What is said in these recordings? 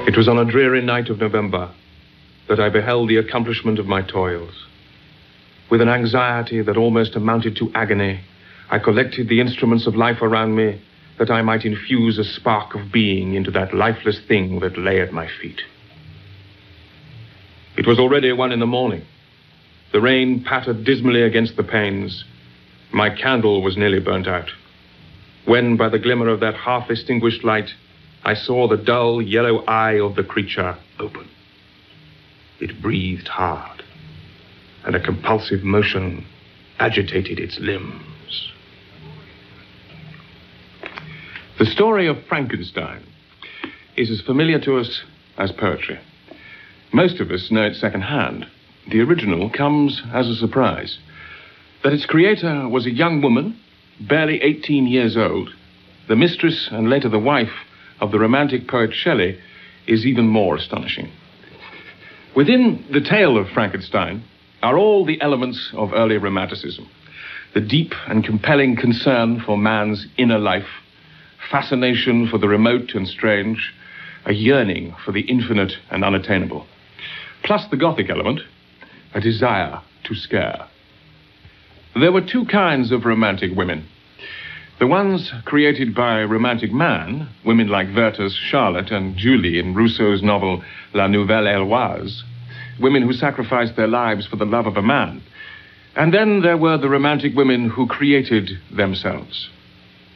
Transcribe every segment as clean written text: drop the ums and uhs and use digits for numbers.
It was on a dreary night of November that I beheld the accomplishment of my toils. With an anxiety that almost amounted to agony, I collected the instruments of life around me that I might infuse a spark of being into that lifeless thing that lay at my feet. It was already 1 a.m. The rain pattered dismally against the panes. My candle was nearly burnt out, when, by the glimmer of that half-extinguished light, I saw the dull yellow eye of the creature open. It breathed hard, and a compulsive motion agitated its limbs. The story of Frankenstein is as familiar to us as poetry. Most of us know it secondhand. The original comes as a surprise. That its creator was a young woman, barely 18 years old, the mistress and later the wife of the romantic poet Shelley, is even more astonishing. Within the tale of Frankenstein are all the elements of early romanticism. The deep and compelling concern for man's inner life, fascination for the remote and strange, a yearning for the infinite and unattainable. Plus the Gothic element, a desire to scare. There were 2 kinds of romantic women. The ones created by romantic man, women like Werther's Charlotte and Julie in Rousseau's novel La Nouvelle Heloise, women who sacrificed their lives for the love of a man. And then there were the romantic women who created themselves.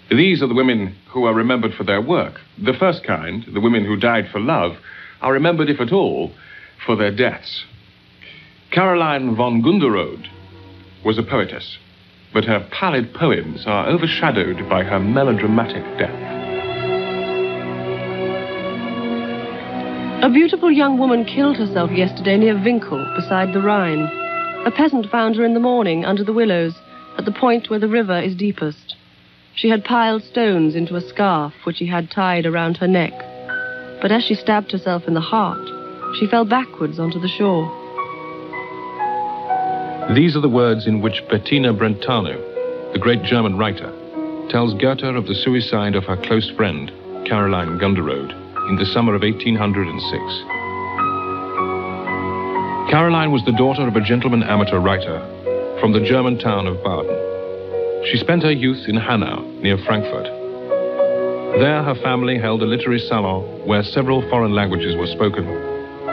These are the women who are remembered for their work. The first kind, the women who died for love, are remembered, if at all, for their deaths. Caroline von Gunderode was a poetess, but her pallid poems are overshadowed by her melodramatic death. A beautiful young woman killed herself yesterday near Winkel, beside the Rhine. A peasant found her in the morning under the willows, at the point where the river is deepest. She had piled stones into a scarf which she had tied around her neck. But as she stabbed herself in the heart, she fell backwards onto the shore. These are the words in which Bettina Brentano, the great German writer, tells Goethe of the suicide of her close friend, Caroline Gunderode, in the summer of 1806. Caroline was the daughter of a gentleman amateur writer from the German town of Baden. She spent her youth in Hanau, near Frankfurt. There her family held a literary salon where several foreign languages were spoken,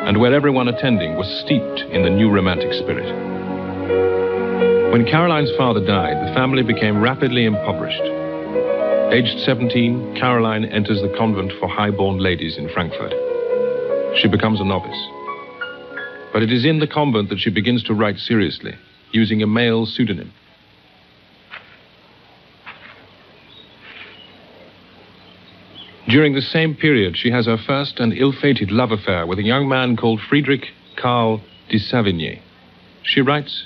and where everyone attending was steeped in the new romantic spirit. When Caroline's father died, the family became rapidly impoverished. Aged 17, Caroline enters the convent for high-born ladies in Frankfurt. She becomes a novice. But it is in the convent that she begins to write seriously, using a male pseudonym. During the same period, she has her first and ill-fated love affair with a young man called Friedrich Karl de Savigny. She writes,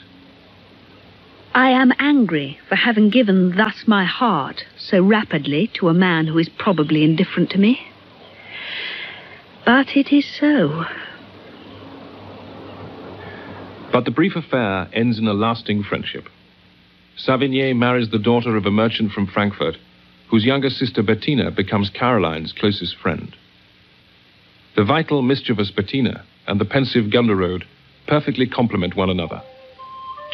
I am angry for having given thus my heart so rapidly to a man who is probably indifferent to me. But it is so. But the brief affair ends in a lasting friendship. Savigny marries the daughter of a merchant from Frankfurt, whose younger sister Bettina becomes Caroline's closest friend. The vital, mischievous Bettina and the pensive Gunderode perfectly complement one another.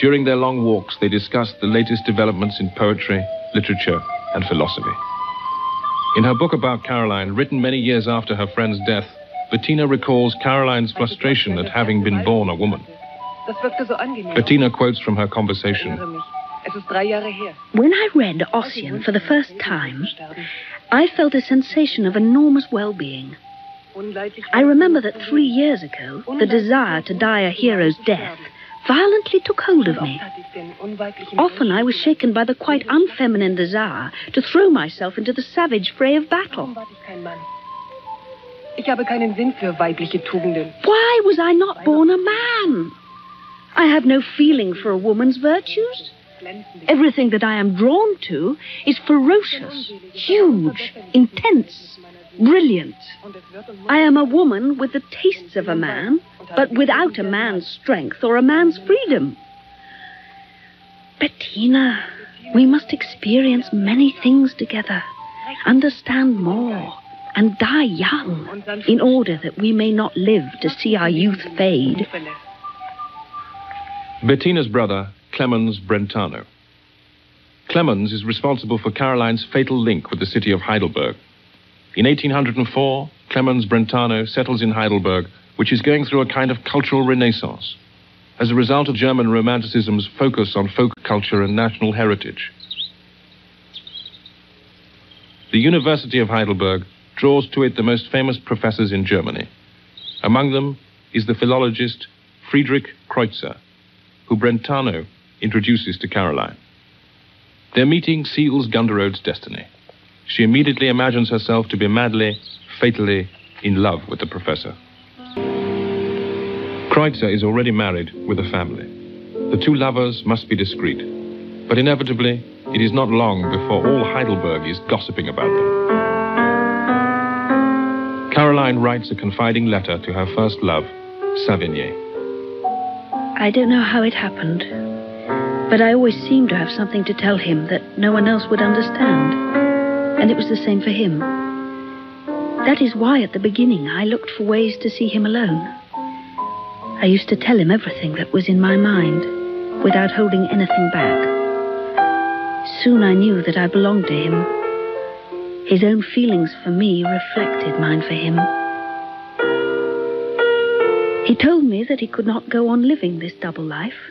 During their long walks, they discuss the latest developments in poetry, literature, and philosophy. In her book about Caroline, written many years after her friend's death, Bettina recalls Caroline's frustration at having been born a woman. Bettina quotes from her conversation. When I read Ossian for the first time, I felt a sensation of enormous well-being. I remember that 3 years ago, the desire to die a hero's death violently took hold of me. Often I was shaken by the quite unfeminine desire to throw myself into the savage fray of battle. Why was I not born a man? I have no feeling for a woman's virtues. Everything that I am drawn to is ferocious, huge, intense, brilliant. I am a woman with the tastes of a man, but without a man's strength or a man's freedom. Bettina, we must experience many things together, understand more, and die young, in order that we may not live to see our youth fade. Bettina's brother, Clemens Brentano. Clemens is responsible for Caroline's fatal link with the city of Heidelberg. In 1804, Clemens Brentano settles in Heidelberg, which is going through a kind of cultural renaissance, as a result of German Romanticism's focus on folk culture and national heritage. The University of Heidelberg draws to it the most famous professors in Germany. Among them is the philologist Friedrich Kreutzer, who Brentano introduces to Caroline. Their meeting seals Gunderode's destiny. She immediately imagines herself to be madly, fatally in love with the professor. Kreutzer is already married with a family. The two lovers must be discreet, but inevitably, it is not long before all Heidelberg is gossiping about them. Caroline writes a confiding letter to her first love, Savigny. I don't know how it happened, but I always seemed to have something to tell him that no one else would understand, and it was the same for him. That is why at the beginning I looked for ways to see him alone. I used to tell him everything that was in my mind, without holding anything back. Soon I knew that I belonged to him. His own feelings for me reflected mine for him. He told me that he could not go on living this double life,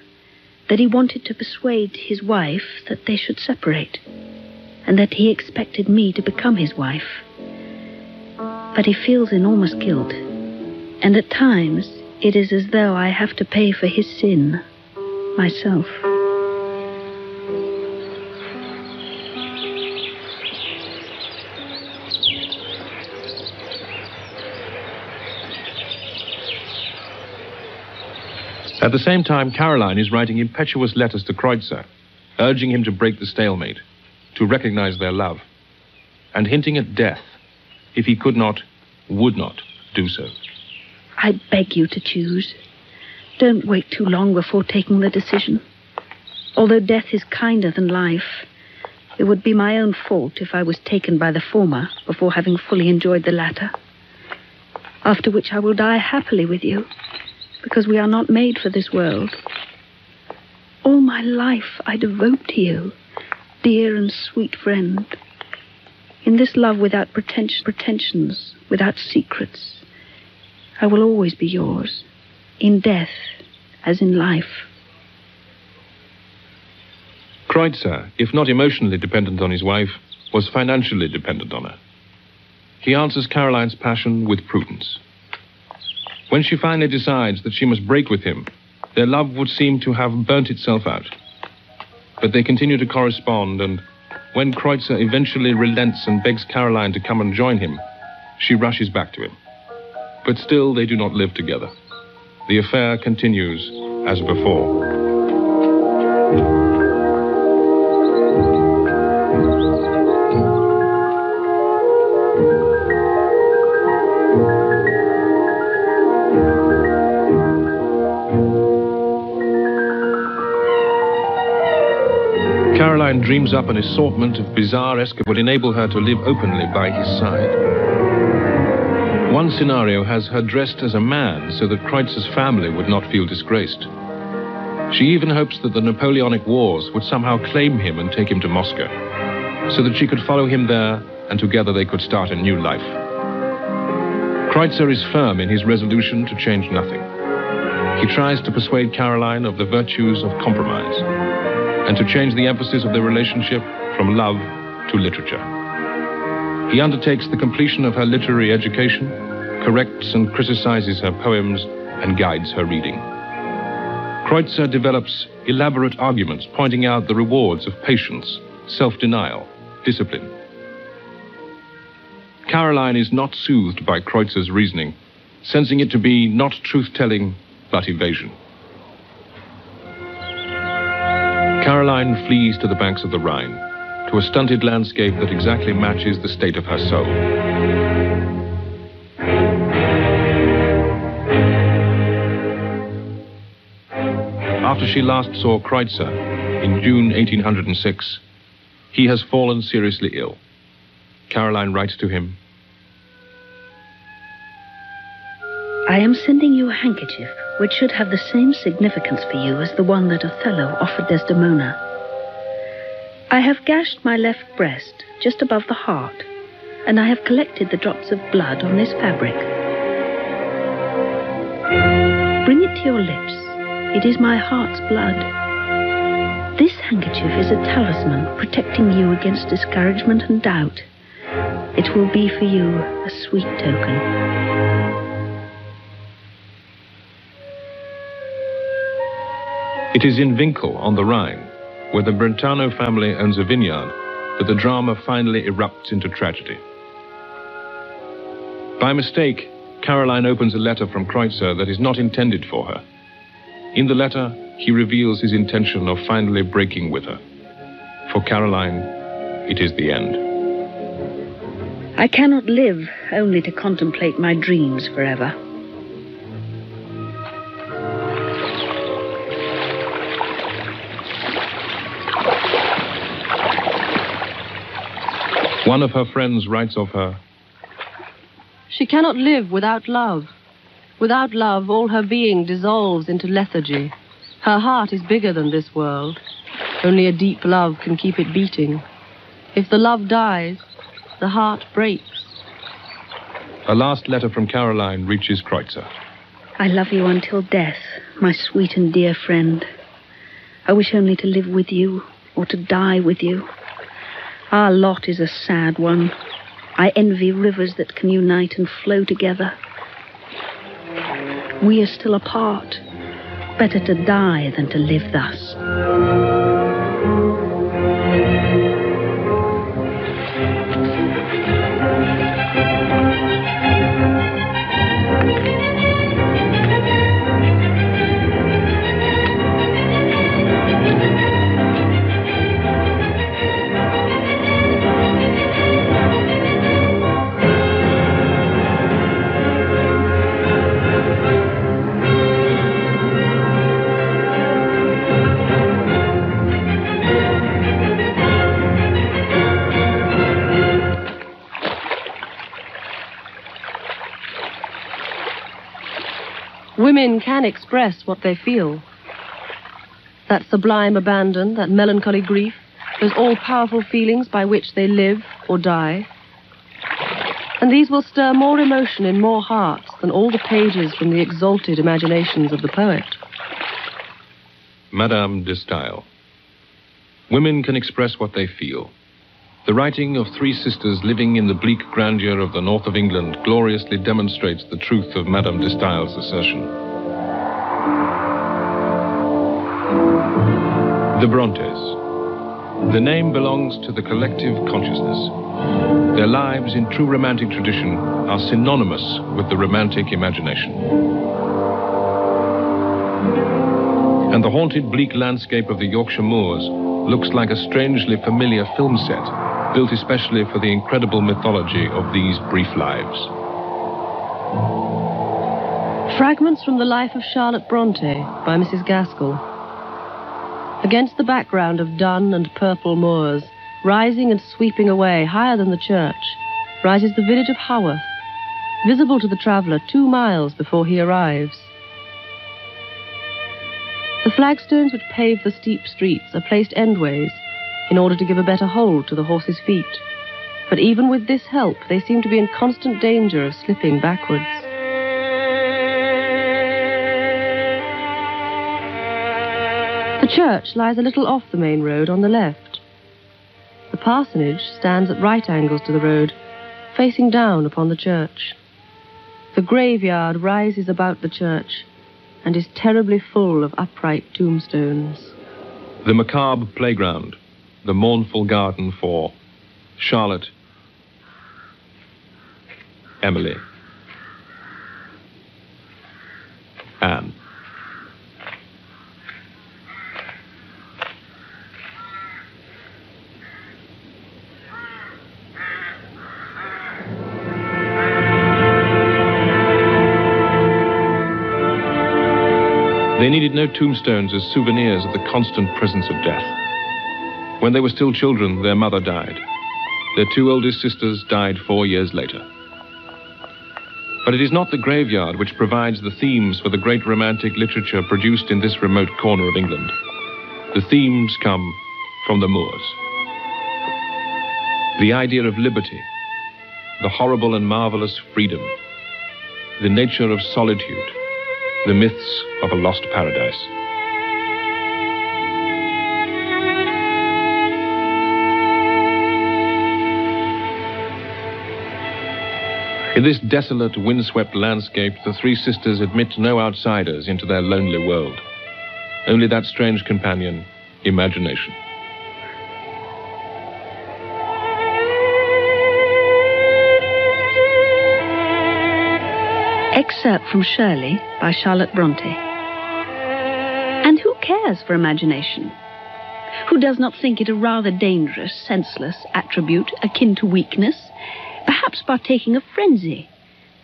that he wanted to persuade his wife that they should separate, and that he expected me to become his wife. But he feels enormous guilt, and at times it is as though I have to pay for his sin myself. At the same time, Caroline is writing impetuous letters to Kreutzer, urging him to break the stalemate, to recognize their love, and hinting at death if he could not, would not do so. I beg you to choose. Don't wait too long before taking the decision. Although death is kinder than life, it would be my own fault if I was taken by the former before having fully enjoyed the latter. After which I will die happily with you, because we are not made for this world. All my life I devote to you, dear and sweet friend. In this love without pretensions, without secrets, I will always be yours, in death as in life. Kreutzer, if not emotionally dependent on his wife, was financially dependent on her. He answers Caroline's passion with prudence. When she finally decides that she must break with him, their love would seem to have burnt itself out. But they continue to correspond, and when Kreutzer eventually relents and begs Caroline to come and join him, she rushes back to him. But still they do not live together. The affair continues as before. Caroline dreams up an assortment of bizarre escapades that would enable her to live openly by his side. One scenario has her dressed as a man so that Kreutzer's family would not feel disgraced. She even hopes that the Napoleonic Wars would somehow claim him and take him to Moscow, so that she could follow him there and together they could start a new life. Kreutzer is firm in his resolution to change nothing. He tries to persuade Caroline of the virtues of compromise and to change the emphasis of their relationship from love to literature. He undertakes the completion of her literary education, corrects and criticizes her poems, and guides her reading. Kreutzer develops elaborate arguments pointing out the rewards of patience, self-denial, discipline. Caroline is not soothed by Kreutzer's reasoning, sensing it to be not truth-telling, but evasion. Caroline flees to the banks of the Rhine, to a stunted landscape that exactly matches the state of her soul. After she last saw Kreutzer, in June 1806, he has fallen seriously ill. Caroline writes to him, I am sending you a handkerchief which should have the same significance for you as the one that Othello offered Desdemona. I have gashed my left breast just above the heart, and I have collected the drops of blood on this fabric. Bring it to your lips. It is my heart's blood. This handkerchief is a talisman protecting you against discouragement and doubt. It will be for you a sweet token. It is in Winkel on the Rhine, where the Brentano family owns a vineyard, that the drama finally erupts into tragedy. By mistake, Caroline opens a letter from Kreutzer that is not intended for her. In the letter, he reveals his intention of finally breaking with her. For Caroline, it is the end. I cannot live only to contemplate my dreams forever. One of her friends writes of her, She cannot live without love. Without love, all her being dissolves into lethargy. Her heart is bigger than this world. Only a deep love can keep it beating. If the love dies, the heart breaks. A last letter from Caroline reaches Kreutzer. I love you until death, my sweet and dear friend. I wish only to live with you, or to die with you. Our lot is a sad one. I envy rivers that can unite and flow together. We are still apart. Better to die than to live thus. Women can express what they feel. That sublime abandon, that melancholy grief, those all-powerful feelings by which they live or die. And these will stir more emotion in more hearts than all the pages from the exalted imaginations of the poet. Madame de Stael. Women can express what they feel. The writing of three sisters living in the bleak grandeur of the north of England gloriously demonstrates the truth of Madame de Stael's assertion. The Brontes. The name belongs to the collective consciousness. Their lives in true romantic tradition are synonymous with the romantic imagination. And the haunted, bleak landscape of the Yorkshire moors looks like a strangely familiar film set, built especially for the incredible mythology of these brief lives. Fragments from the Life of Charlotte Bronte by Mrs. Gaskell. Against the background of dun and purple moors, rising and sweeping away higher than the church, rises the village of Haworth, visible to the traveller 2 miles before he arrives. The flagstones which pave the steep streets are placed endways in order to give a better hold to the horses' feet. But even with this help, they seem to be in constant danger of slipping backwards. The church lies a little off the main road on the left. The parsonage stands at right angles to the road, facing down upon the church. The graveyard rises about the church and is terribly full of upright tombstones. The macabre playground, the mournful garden for Charlotte, Emily, Anne. They needed no tombstones as souvenirs of the constant presence of death. When they were still children, their mother died. Their 2 oldest sisters died 4 years later. But it is not the graveyard which provides the themes for the great romantic literature produced in this remote corner of England. The themes come from the moors. The idea of liberty, the horrible and marvelous freedom, the nature of solitude, the myths of a lost paradise. In this desolate, windswept landscape, the 3 sisters admit no outsiders into their lonely world. Only that strange companion, imagination. Excerpt from Shirley by Charlotte Bronte. And who cares for imagination? Who does not think it a rather dangerous, senseless attribute akin to weakness, perhaps partaking of frenzy,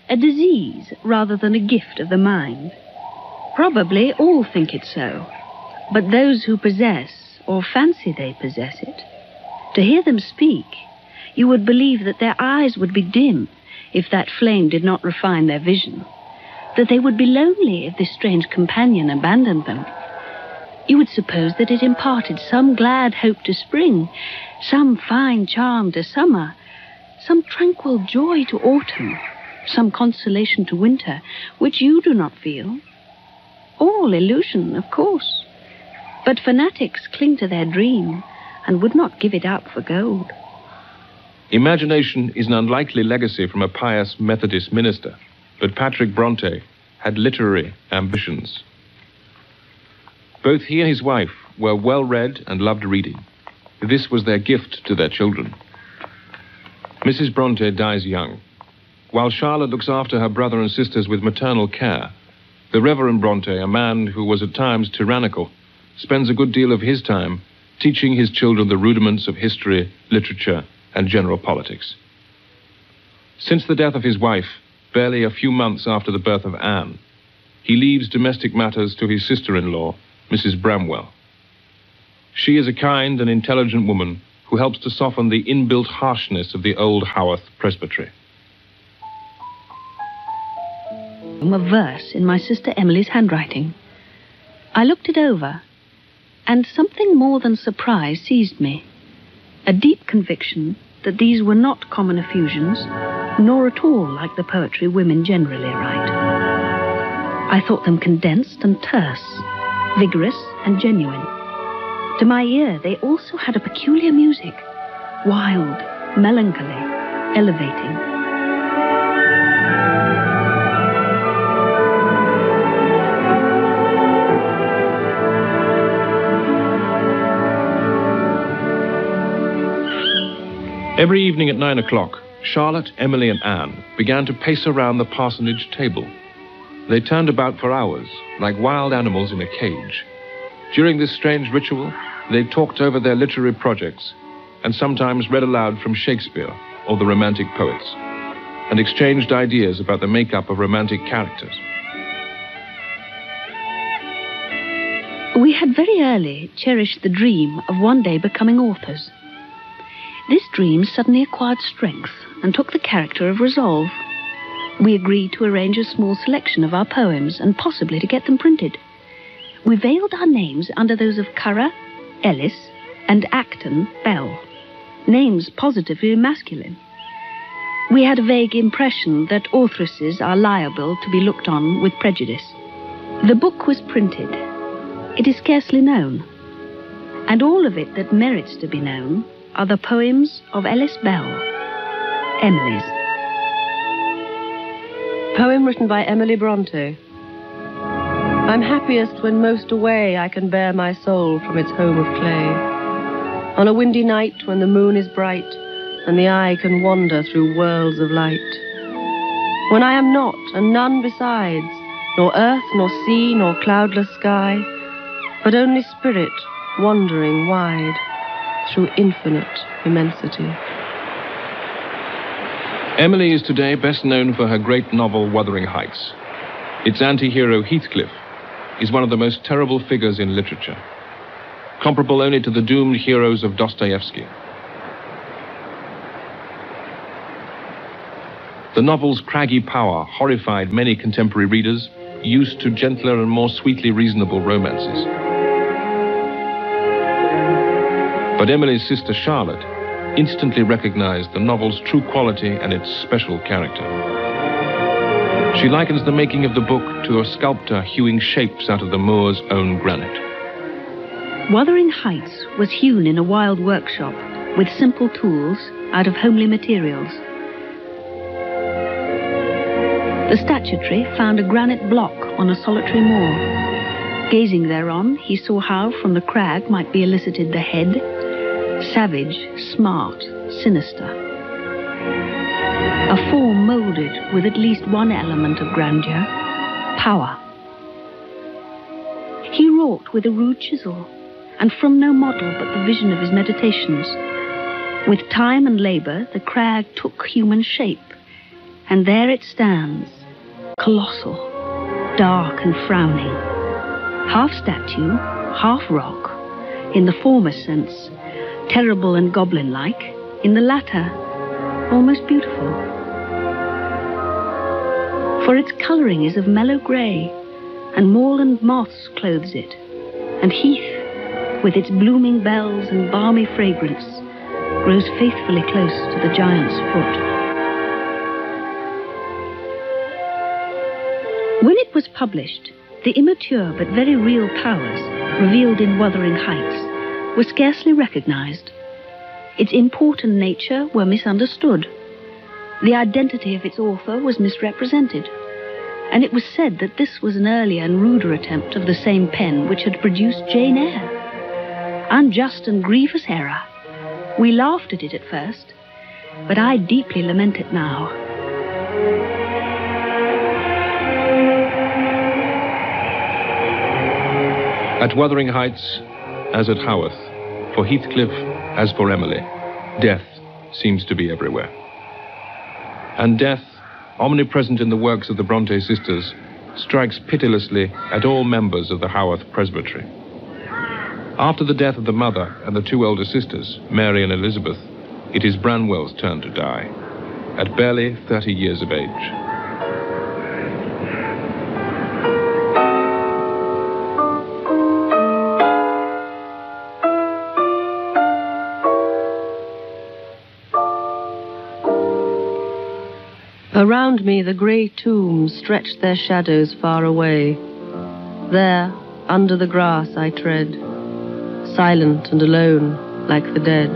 a disease rather than a gift of the mind? Probably all think it so, but those who possess or fancy they possess it, to hear them speak, you would believe that their eyes would be dim if that flame did not refine their vision, that they would be lonely if this strange companion abandoned them. You would suppose that it imparted some glad hope to spring, some fine charm to summer, some tranquil joy to autumn, some consolation to winter, which you do not feel. All illusion, of course. But fanatics cling to their dream and would not give it up for gold. Imagination is an unlikely legacy from a pious Methodist minister, but Patrick Bronte had literary ambitions. Both he and his wife were well-read and loved reading. This was their gift to their children. Mrs. Bronte dies young. While Charlotte looks after her brother and sisters with maternal care, the Reverend Bronte, a man who was at times tyrannical, spends a good deal of his time teaching his children the rudiments of history, literature, and general politics. Since the death of his wife, barely a few months after the birth of Anne, he leaves domestic matters to his sister-in-law, Mrs. Bramwell. She is a kind and intelligent woman who helps to soften the inbuilt harshness of the old Haworth presbytery. A verse in my sister Emily's handwriting. I looked it over, and something more than surprise seized me. A deep conviction that these were not common effusions, nor at all like the poetry women generally write. I thought them condensed and terse, vigorous and genuine. To my ear, they also had a peculiar music, wild, melancholy, elevating. Every evening at 9 o'clock, Charlotte, Emily, and Anne began to pace around the parsonage table. They turned about for hours, like wild animals in a cage. During this strange ritual, they talked over their literary projects, and sometimes read aloud from Shakespeare or the Romantic poets, and exchanged ideas about the makeup of romantic characters. We had very early cherished the dream of one day becoming authors. This dream suddenly acquired strength and took the character of resolve. We agreed to arrange a small selection of our poems and possibly to get them printed. We veiled our names under those of Currer, Ellis, and Acton Bell, names positively masculine. We had a vague impression that authoresses are liable to be looked on with prejudice. The book was printed. It is scarcely known, and all of it that merits to be known are the poems of Ellis Bell, Emily's. Poem written by Emily Bronte. I'm happiest when most away I can bear my soul from its home of clay. On a windy night when the moon is bright and the eye can wander through worlds of light. When I am not, and none besides, nor earth, nor sea, nor cloudless sky, but only spirit wandering wide through infinite immensity. Emily is today best known for her great novel Wuthering Heights. Its anti-hero Heathcliff is one of the most terrible figures in literature, comparable only to the doomed heroes of Dostoevsky. The novel's craggy power horrified many contemporary readers used to gentler and more sweetly reasonable romances. But Emily's sister Charlotte instantly recognized the novel's true quality and its special character. She likens the making of the book to a sculptor hewing shapes out of the moor's own granite. Wuthering Heights was hewn in a wild workshop with simple tools out of homely materials. The statuary found a granite block on a solitary moor. Gazing thereon, he saw how from the crag might be elicited the head, savage, smart, sinister. A form moulded with at least one element of grandeur, power. He wrought with a rude chisel, and from no model but the vision of his meditations. With time and labor, the crag took human shape, and there it stands, colossal, dark and frowning, half statue, half rock, in the former sense, terrible and goblin-like, in the latter, almost beautiful. For its colouring is of mellow grey, and moorland moss clothes it, and heath, with its blooming bells and balmy fragrance, grows faithfully close to the giant's foot. When it was published, the immature but very real powers revealed in Wuthering Heights were scarcely recognized. Its import and nature were misunderstood. The identity of its author was misrepresented. And it was said that this was an earlier and ruder attempt of the same pen which had produced Jane Eyre. Unjust and grievous error. We laughed at it at first, but I deeply lament it now. At Wuthering Heights, as at Haworth, for Heathcliff as for Emily, death seems to be everywhere. And death, omnipresent in the works of the Bronte sisters, strikes pitilessly at all members of the Haworth Presbytery. After the death of the mother and the two elder sisters, Mary and Elizabeth, it is Branwell's turn to die, at barely 30 years of age. Around me the grey tombs stretched their shadows far away. There, under the grass I tread, silent and alone, like the dead.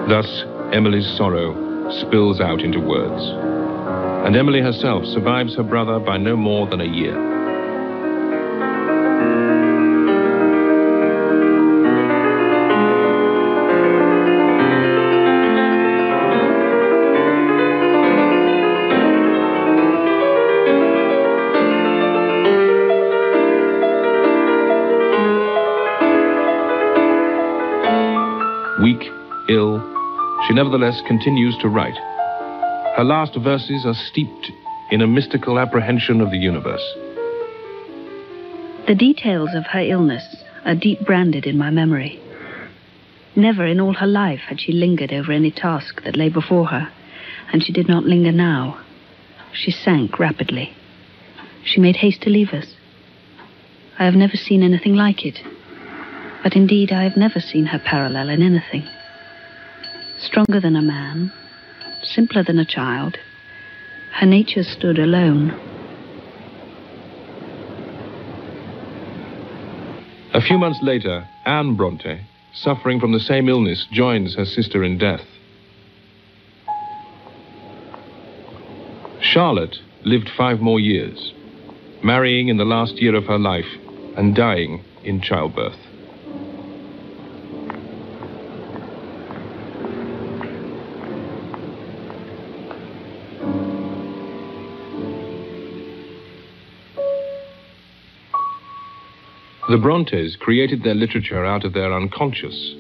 Thus, Emily's sorrow spills out into words. And Emily herself survives her brother by no more than a year. Weak, ill, she nevertheless continues to write. Her last verses are steeped in a mystical apprehension of the universe. The details of her illness are deep branded in my memory. Never in all her life had she lingered over any task that lay before her, and she did not linger now. She sank rapidly. She made haste to leave us. I have never seen anything like it, but indeed I have never seen her parallel in anything. Stronger than a man, simpler than a child, her nature stood alone. A few months later, Anne Bronte, suffering from the same illness, joins her sister in death. Charlotte lived 5 more years, marrying in the last year of her life and dying in childbirth. The Brontes created their literature out of their unconscious.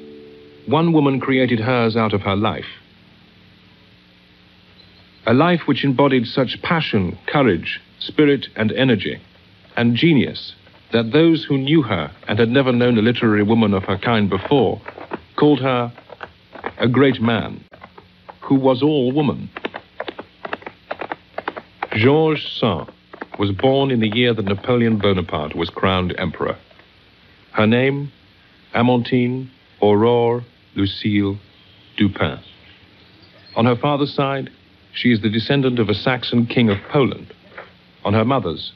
One woman created hers out of her life. A life which embodied such passion, courage, spirit and energy, and genius, that those who knew her and had never known a literary woman of her kind before called her a great man, who was all woman. Georges Sand was born in the year that Napoleon Bonaparte was crowned emperor. Her name, Amantine Aurore Lucille Dupin. On her father's side, she is the descendant of a Saxon king of Poland. On her mother's,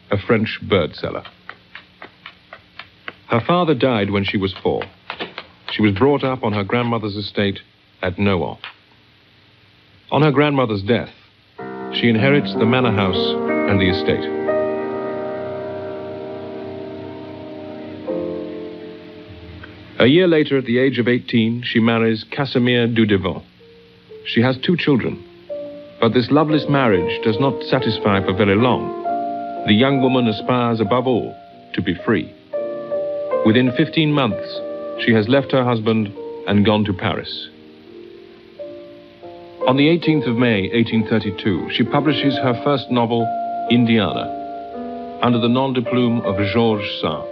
a French bird seller. Her father died when she was 4. She was brought up on her grandmother's estate at Nohant. On her grandmother's death, she inherits the manor house and the estate. A year later, at the age of 18, she marries Casimir Dudevant. She has 2 children, but this loveless marriage does not satisfy for very long. The young woman aspires above all to be free. Within 15 months, she has left her husband and gone to Paris. On the 18th of May, 1832, she publishes her first novel, Indiana, under the nom de plume of Georges Sand.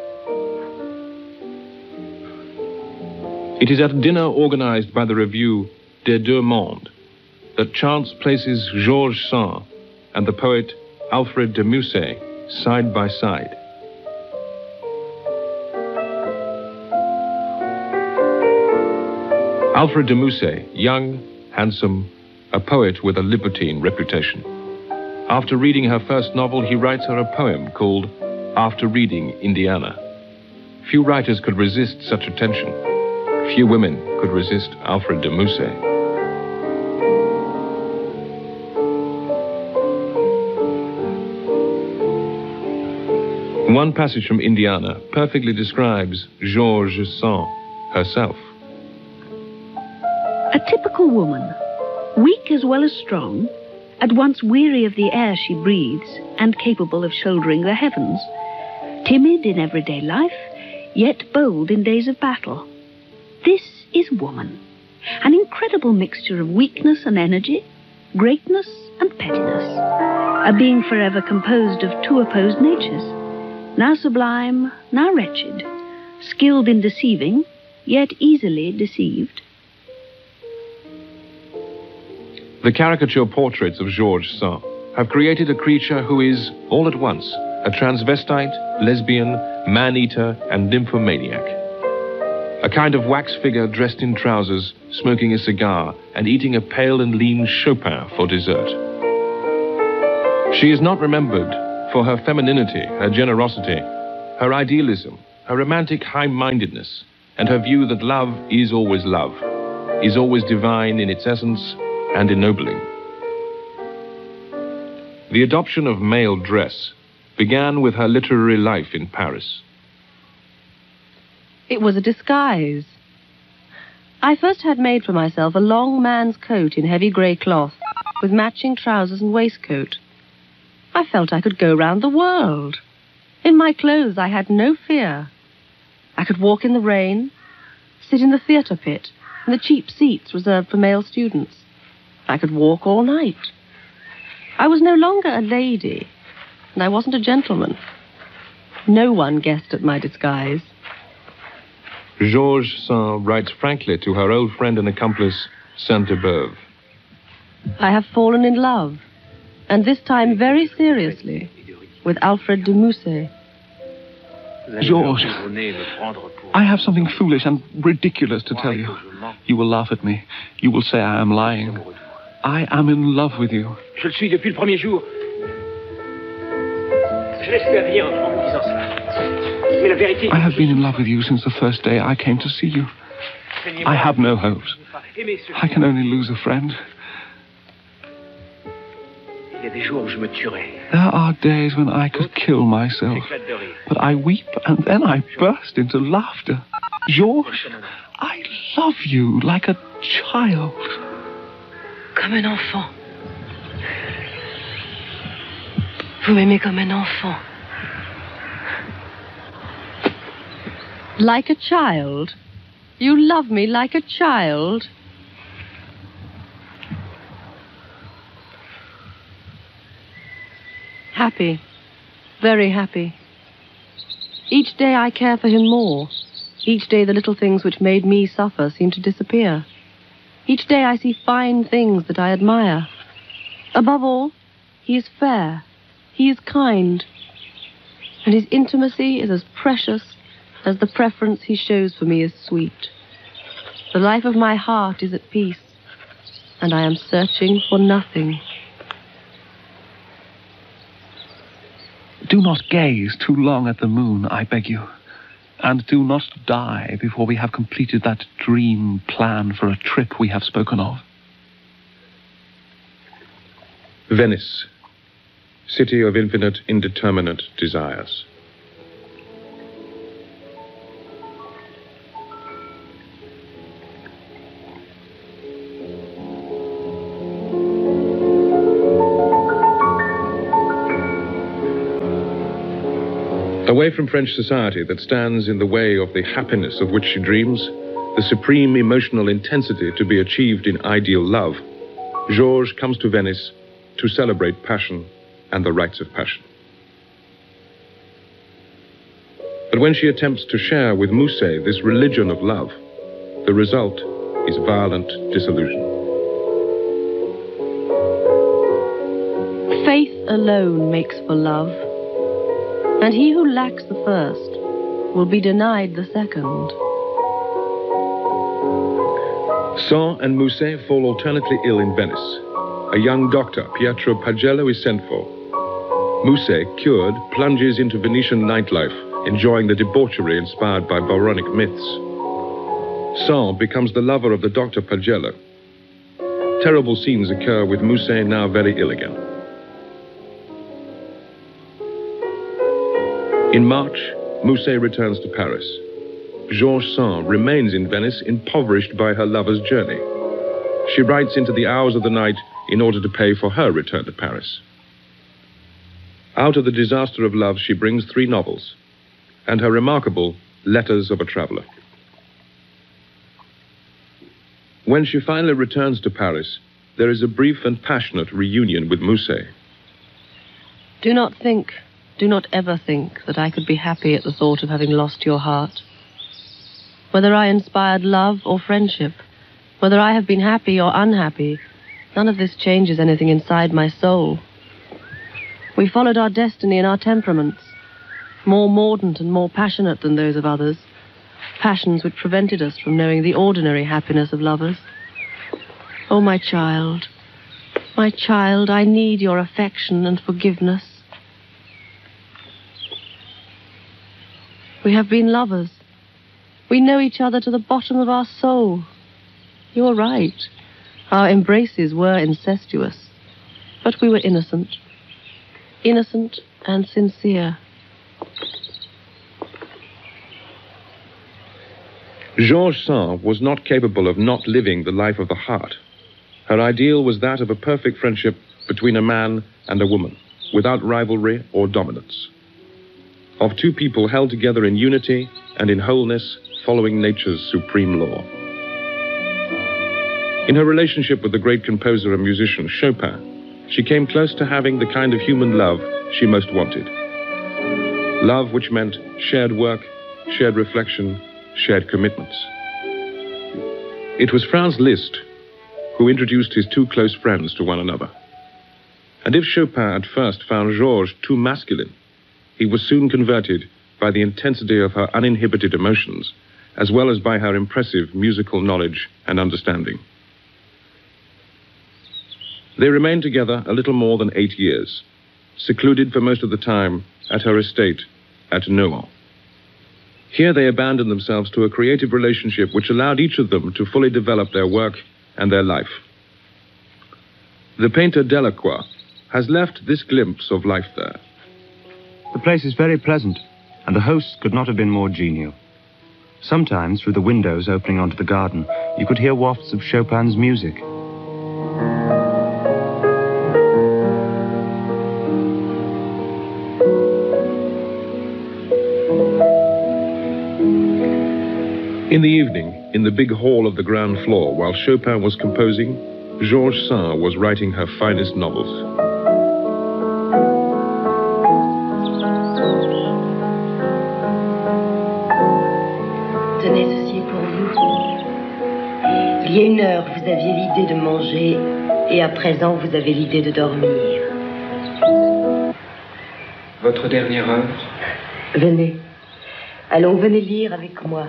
It is at a dinner organized by the review Des Deux Mondes that chance places Georges Sand and the poet Alfred de Musset side by side. Alfred de Musset, young, handsome, a poet with a libertine reputation. After reading her first novel, he writes her a poem called After Reading Indiana. Few writers could resist such attention. Few women could resist Alfred de Musset. One passage from Indiana perfectly describes Georges Sand herself. A typical woman, weak as well as strong, at once weary of the air she breathes and capable of shouldering the heavens, timid in everyday life, yet bold in days of battle. This is woman, an incredible mixture of weakness and energy, greatness and pettiness, a being forever composed of 2 opposed natures, now sublime, now wretched, skilled in deceiving, yet easily deceived. The caricature portraits of Georges Sand have created a creature who is, all at once, a transvestite, lesbian, man-eater, and nymphomaniac. A kind of wax figure dressed in trousers, smoking a cigar, and eating a pale and lean Chopin for dessert. She is not remembered for her femininity, her generosity, her idealism, her romantic high-mindedness, and her view that love, is always divine in its essence and ennobling. The adoption of male dress began with her literary life in Paris. It was a disguise. I first had made for myself a long man's coat in heavy grey cloth, with matching trousers and waistcoat. I felt I could go round the world. In my clothes I had no fear. I could walk in the rain, sit in the theatre pit, in the cheap seats reserved for male students. I could walk all night. I was no longer a lady, and I wasn't a gentleman. No one guessed at my disguise. Georges Sand writes frankly to her old friend and accomplice, Sainte-Beuve. I have fallen in love, and this time very seriously, with Alfred de Musset. Georges, I have something foolish and ridiculous to tell you. You will laugh at me. You will say I am lying. I am in love with you. Je le suis depuis le premier jour. Je n'espère rien en vous disant cela. Mais la vérité... I have been in love with you since the first day I came to see you. I have no hopes. I can only lose a friend. Il y a des jours où je me tuerai. There are days when I could kill myself, but I weep and then I burst into laughter. Georges, I love you like a child. Comme un enfant. Vous m'aimez comme un enfant. Like a child? You love me like a child? Happy. Very happy. Each day I care for him more. Each day the little things which made me suffer seem to disappear. Each day I see fine things that I admire. Above all, he is fair. He is kind. And his intimacy is as precious as the preference he shows for me is sweet. The life of my heart is at peace, and I am searching for nothing. Do not gaze too long at the moon, I beg you. And do not die before we have completed that dream plan for a trip we have spoken of. Venice, city of infinite, indeterminate desires. Away from French society that stands in the way of the happiness of which she dreams, the supreme emotional intensity to be achieved in ideal love, Georges comes to Venice to celebrate passion and the rights of passion. But when she attempts to share with Musset this religion of love, the result is violent disillusion. Faith alone makes for love. And he who lacks the first will be denied the second. Sand and Musset fall alternately ill in Venice. A young doctor, Pietro Pagello, is sent for. Musset, cured, plunges into Venetian nightlife, enjoying the debauchery inspired by Byronic myths. Sand becomes the lover of the doctor Pagello. Terrible scenes occur with Musset now very ill again. In March, Musset returns to Paris. Georges Sand remains in Venice, impoverished by her lover's journey. She writes into the hours of the night in order to pay for her return to Paris. Out of the disaster of love, she brings 3 novels, and her remarkable Letters of a Traveler. When she finally returns to Paris, there is a brief and passionate reunion with Musset. Do not ever think that I could be happy at the thought of having lost your heart. Whether I inspired love or friendship, whether I have been happy or unhappy, none of this changes anything inside my soul. We followed our destiny and our temperaments, more mordant and more passionate than those of others, passions which prevented us from knowing the ordinary happiness of lovers. Oh, my child, I need your affection and forgiveness. We have been lovers. We know each other to the bottom of our soul. You are right. Our embraces were incestuous, but we were innocent. Innocent and sincere. Georges Sand was not capable of not living the life of the heart. Her ideal was that of a perfect friendship between a man and a woman, without rivalry or dominance. Of 2 people held together in unity and in wholeness, following nature's supreme law. In her relationship with the great composer and musician Chopin, she came close to having the kind of human love she most wanted. Love which meant shared work, shared reflection, shared commitments. It was Franz Liszt who introduced his two close friends to one another. And if Chopin at first found Georges too masculine, he was soon converted by the intensity of her uninhibited emotions, as well as by her impressive musical knowledge and understanding. They remained together a little more than 8 years, secluded for most of the time at her estate at Nohant. Here they abandoned themselves to a creative relationship which allowed each of them to fully develop their work and their life. The painter Delacroix has left this glimpse of life there. The place is very pleasant, and the hosts could not have been more genial. Sometimes, through the windows opening onto the garden, you could hear wafts of Chopin's music. In the evening, in the big hall of the ground floor, while Chopin was composing, Georges Sand was writing her finest novels. Tenez, ceci est pour vous. Il y a 1 heure, vous aviez l'idée de manger, et à présent, vous avez l'idée de dormir. Votre dernière heure? Venez. Allons, venez lire avec moi.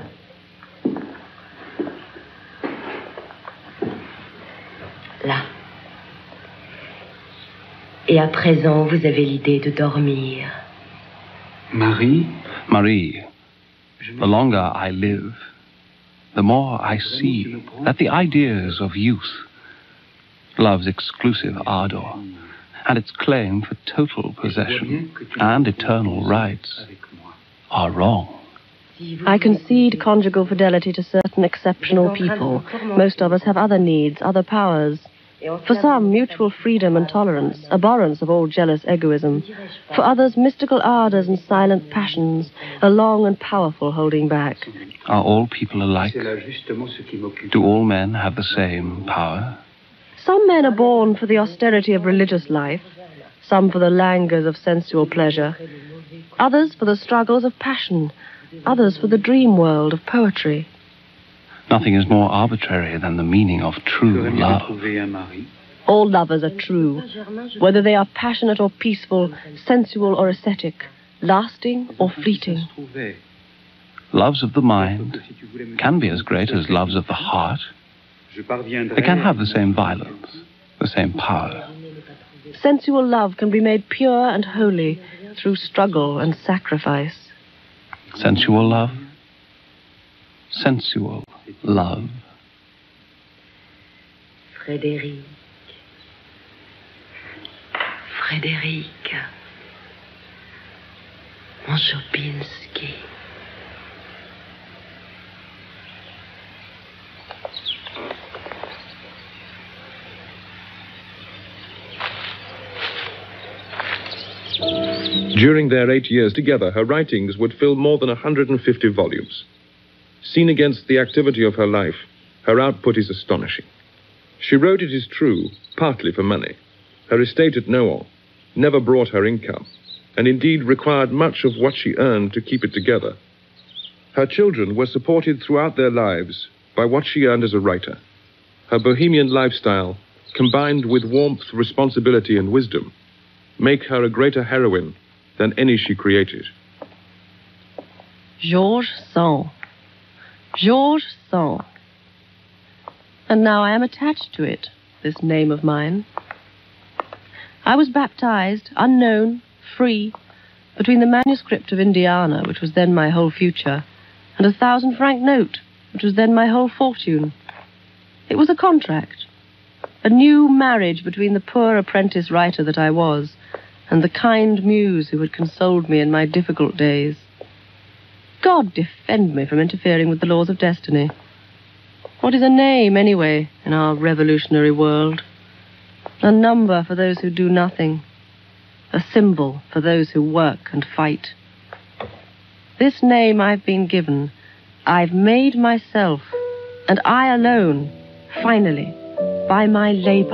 Là. Et à présent, vous avez l'idée de dormir. Marie? Marie, the longer I live, the more I see that the ideas of youth, love's exclusive ardor, and its claim for total possession and eternal rights are wrong. I concede conjugal fidelity to certain exceptional people. Most of us have other needs, other powers. For some, mutual freedom and tolerance, abhorrence of all jealous egoism. For others, mystical ardors and silent passions, a long and powerful holding back. Are all people alike? Do all men have the same power? Some men are born for the austerity of religious life, some for the languors of sensual pleasure, others for the struggles of passion, others for the dream world of poetry. Nothing is more arbitrary than the meaning of true love. All lovers are true, whether they are passionate or peaceful, sensual or ascetic, lasting or fleeting. Loves of the mind can be as great as loves of the heart. They can have the same violence, the same power. Sensual love can be made pure and holy through struggle and sacrifice. Sensual love? Sensual love. Frédéric. Frédéric. Mon Chopinski. During their 8 years together, her writings would fill more than 150 volumes. Seen against the activity of her life, her output is astonishing. She wrote, it is true, partly for money. Her estate at Nohant never brought her income, and indeed required much of what she earned to keep it together. Her children were supported throughout their lives by what she earned as a writer. Her bohemian lifestyle, combined with warmth, responsibility, and wisdom, make her a greater heroine than any she created. Georges Sand. Georges Sand. And now I am attached to it, this name of mine. I was baptized, unknown, free, between the manuscript of Indiana, which was then my whole future, and a 1,000-franc note, which was then my whole fortune. It was a contract, a new marriage between the poor apprentice writer that I was and the kind muse who had consoled me in my difficult days. God defend me from interfering with the laws of destiny. What is a name, anyway, in our revolutionary world? A number for those who do nothing. A symbol for those who work and fight. This name I've been given, I've made myself, and I alone, finally, by my labor.